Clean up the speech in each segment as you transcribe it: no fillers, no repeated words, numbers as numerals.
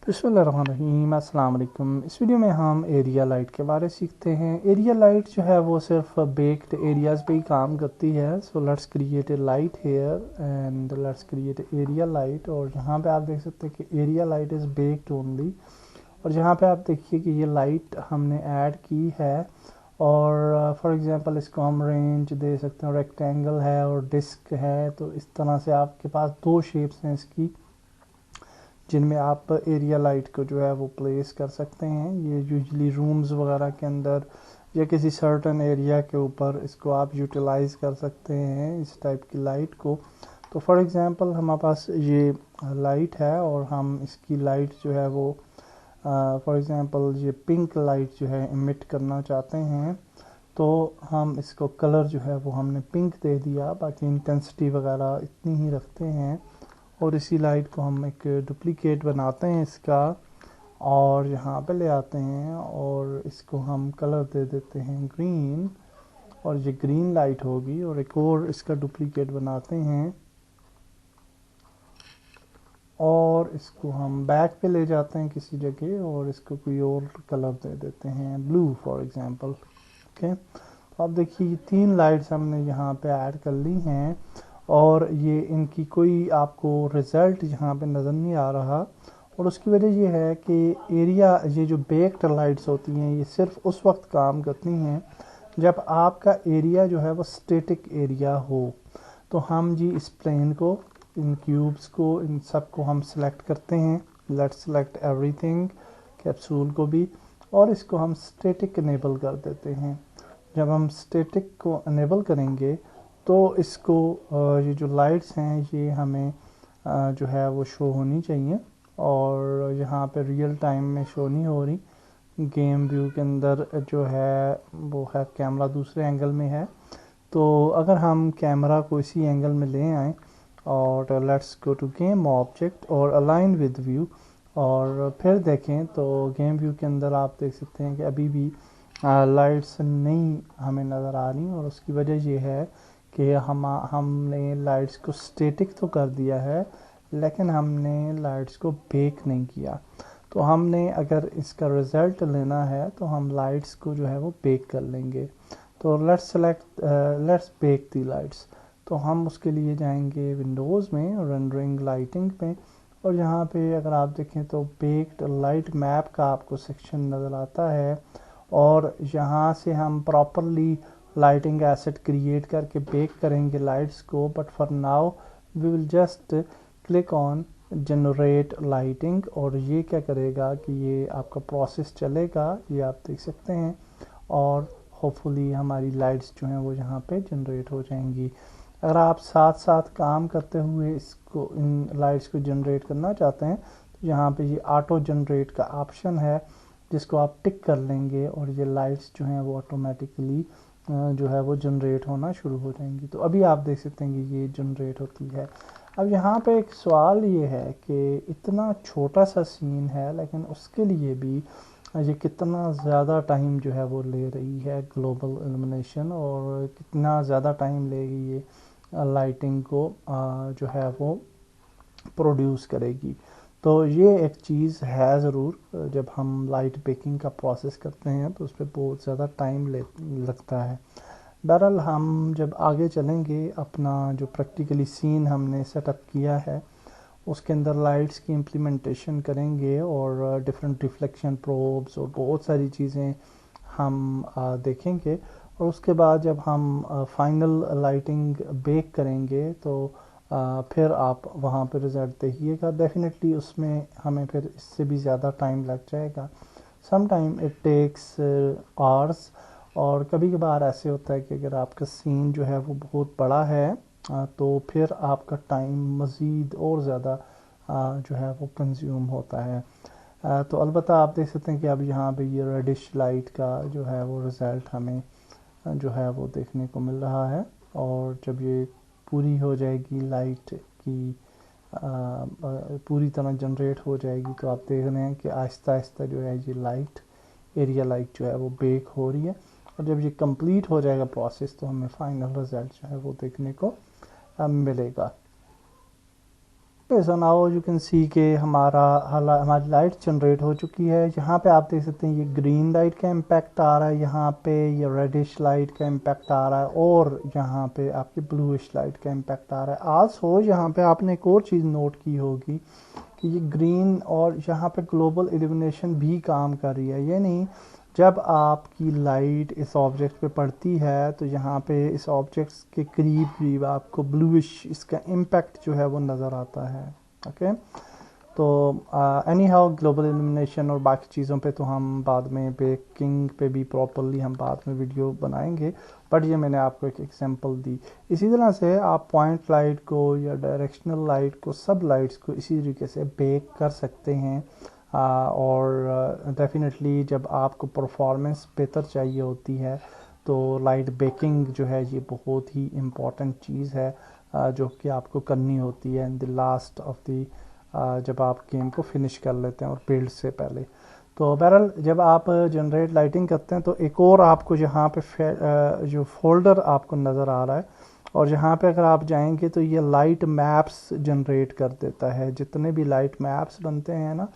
बिस्मिल्लाहिर्रहमानिर्रहीम, अस्सलाम वालेकुम। इस वीडियो में हम एरिया लाइट के बारे में सीखते हैं। एरिया लाइट जो है वो सिर्फ बेक्ड एरियाज़ पे ही काम करती है। So let's create a light here and let's create area light. और यहाँ पे आप देख सकते हैं कि area light is baked only. और यहाँ पे आप देखिए कि ये लाइट हमने ऐड की है। और फॉर एग्जांपल इसको हम रेंज दे सकते हैं, रेक्टेंगल है और डिस्क है। तो इस तरह से आपके पास दो शेप्स हैं इसकी, जिनमें आप एरिया लाइट को जो है वो प्लेस कर सकते हैं। ये यूजली रूम्स वगैरह के अंदर या किसी सर्टन एरिया के ऊपर इसको आप यूटिलाइज कर सकते हैं, इस टाइप की लाइट को। तो फॉर एग्जांपल हमारे पास ये लाइट है और हम इसकी लाइट जो है वो फॉर एग्जांपल ये पिंक लाइट जो है इमिट करना चाहते हैं। तो हम इसको कलर जो है वो हमने पिंक दे दिया, बाकी इंटेंसिटी वगैरह इतनी ही रखते हैं। और इसी लाइट को हम एक डुप्लीकेट बनाते हैं इसका, और यहाँ पे ले आते हैं और इसको हम कलर दे देते हैं ग्रीन। और ये ग्रीन लाइट होगी। और एक और इसका डुप्लीकेट बनाते हैं और इसको हम बैक पे ले जाते हैं किसी जगह और इसको कोई और कलर दे देते हैं, ब्लू फॉर एग्जांपल। ओके, तो आप देखिए ये तीन लाइट्स हमने यहाँ पे ऐड कर ली हैं और ये इनकी कोई आपको रिज़ल्ट यहाँ पे नज़र नहीं आ रहा। और उसकी वजह ये है कि एरिया, ये जो बेक्ड लाइट्स होती हैं ये सिर्फ उस वक्त काम करती हैं जब आपका एरिया जो है वो स्टैटिक एरिया हो। तो हम जी इस प्लेन को, इन क्यूब्स को, इन सब को हम सिलेक्ट करते हैं। लेट्स सेलेक्ट एवरीथिंग, कैप्सूल को भी, और इसको हम स्टैटिक इनेबल कर देते हैं। जब हम स्टैटिक को इनेबल करेंगे तो इसको ये जो लाइट्स हैं ये हमें जो है वो शो होनी चाहिए। और यहाँ पे रियल टाइम में शो नहीं हो रही। गेम व्यू के अंदर जो है वो है कैमरा दूसरे एंगल में है। तो अगर हम कैमरा को इसी एंगल में ले आएँ और let's go to game object और अलाइन विद व्यू, और फिर देखें तो गेम व्यू के अंदर आप देख सकते हैं कि अभी भी लाइट्स नहीं हमें नज़र आ रही। और उसकी वजह ये है कि हमने लाइट्स को स्टैटिक तो कर दिया है लेकिन हमने लाइट्स को बेक नहीं किया। तो हमने अगर इसका रिज़ल्ट लेना है तो हम लाइट्स को जो है वो बेक कर लेंगे। तो लेट्स बेक दी लाइट्स। तो हम उसके लिए जाएंगे विंडोज़ में और रेंडरिंग लाइटिंग पे, और यहाँ पे अगर आप देखें तो बेक्ड लाइट मैप का आपको सेक्शन नज़र आता है। और यहाँ से हम प्रॉपरली लाइटिंग एसेट क्रिएट करके बेक करेंगे लाइट्स को। But for now we will just click on generate lighting, और ये क्या करेगा कि ये आपका प्रोसेस चलेगा, ये आप देख सकते हैं। और होपफुली हमारी लाइट्स जो हैं वो यहाँ पे जनरेट हो जाएंगी। अगर आप साथ साथ काम करते हुए इसको, इन लाइट्स को जनरेट करना चाहते हैं, तो यहाँ पे ये ऑटो जनरेट का ऑप्शन है जिसको आप टिक कर लेंगे और ये लाइट्स जो हैं वो ऑटोमेटिकली जो है वो जनरेट होना शुरू हो जाएंगी। तो अभी आप देख सकते हैं कि ये जनरेट होती है। अब यहाँ पे एक सवाल ये है कि इतना छोटा सा सीन है लेकिन उसके लिए भी ये कितना ज़्यादा टाइम जो है वो ले रही है ग्लोबल इल्यूमिनेशन, और कितना ज़्यादा टाइम लेगी ये लाइटिंग को जो है वो प्रोड्यूस करेगी। तो ये एक चीज़ है ज़रूर, जब हम लाइट बेकिंग का प्रोसेस करते हैं तो उस पर बहुत ज़्यादा टाइम लगता है। बहरहाल हम जब आगे चलेंगे, अपना जो प्रैक्टिकली सीन हमने सेटअप किया है उसके अंदर लाइट्स की इम्प्लीमेंटेशन करेंगे और डिफरेंट रिफ्लेक्शन प्रोब्स और बहुत सारी चीज़ें हम देखेंगे। और उसके बाद जब हम फाइनल लाइटिंग बेक करेंगे तो फिर आप वहाँ पर रिज़ल्ट देखिएगा। डेफिनेटली उसमें हमें फिर इससे भी ज़्यादा टाइम लग जाएगा। Some time it takes hours. और कभी कभार ऐसे होता है कि अगर आपका सीन जो है वो बहुत बड़ा है तो फिर आपका टाइम मज़ीद और ज़्यादा जो है वो कंज्यूम होता है। तो अलबत्ता आप देख सकते हैं कि अब यहाँ पे ये रेडिश लाइट का जो है वो रिज़ल्ट हमें जो है वो देखने को मिल रहा है। और जब ये पूरी हो जाएगी लाइट की पूरी तरह जनरेट हो जाएगी तो आप देख रहे हैं कि आहिस्ता आहिस्ता जो है ये लाइट, एरिया लाइट जो है वो बेक हो रही है। और जब ये कंप्लीट हो जाएगा प्रोसेस तो हमें फाइनल रिज़ल्ट जो है वो देखने को मिलेगा। Okay, so now you can see के हमारी लाइट जनरेट हो चुकी है। यहाँ पे आप देख सकते हैं ये ग्रीन लाइट का इम्पैक्ट आ रहा है, यहाँ पे ये रेडिश लाइट का इम्पैक्ट आ रहा है, और यहाँ पे आपकी ब्लूइश लाइट का इम्पैक्ट आ रहा है। आल्सो यहाँ पे आपने एक और चीज़ नोट की होगी कि ये ग्रीन और यहाँ पे ग्लोबल इल्यूमिनेशन भी काम कर रही है। ये नहीं, जब आपकी लाइट इस ऑब्जेक्ट पे पड़ती है तो यहाँ पे इस ऑब्जेक्ट के करीब करीब आपको ब्लूइश इसका इम्पैक्ट जो है वो नज़र आता है। ओके, तो एनी हाउ ग्लोबल इल्यूमिनेशन और बाकी चीज़ों पे तो हम बाद में, बेकिंग पे भी प्रॉपरली हम बाद में वीडियो बनाएंगे, बट ये मैंने आपको एक एग्जांपल दी। इसी तरह से आप पॉइंट लाइट को या डायरेक्शनल लाइट को, सब लाइट्स को इसी तरीके से बेक कर सकते हैं। और डेफिनेटली जब आपको परफॉर्मेंस बेहतर चाहिए होती है तो लाइट बेकिंग जो है ये बहुत ही इम्पॉर्टेंट चीज़ है, जो कि आपको करनी होती है in the last of the, जब आप गेम को फिनिश कर लेते हैं और बिल्ड से पहले। तो बहरहाल जब आप जनरेट लाइटिंग करते हैं तो एक और आपको यहाँ पे जो फोल्डर आपको नज़र आ रहा है, और यहाँ पे अगर आप जाएंगे तो ये लाइट मैप्स जनरेट कर देता है। जितने भी लाइट मैप्स बनते हैं ना,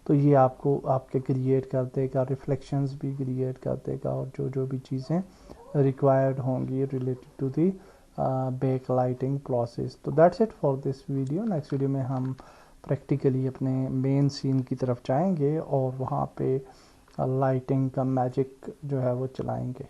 तो ये आपको आपके क्रिएट कर देगा, रिफ्लेक्शंस भी क्रिएट कर देगा, और जो जो भी चीज़ें रिक्वायर्ड होंगी related to the back lighting process. तो that's it for this video. Next video में हम प्रैक्टिकली अपने मेन सीन की तरफ जाएंगे और वहाँ पे लाइटिंग का मैजिक जो है वो चलाएंगे।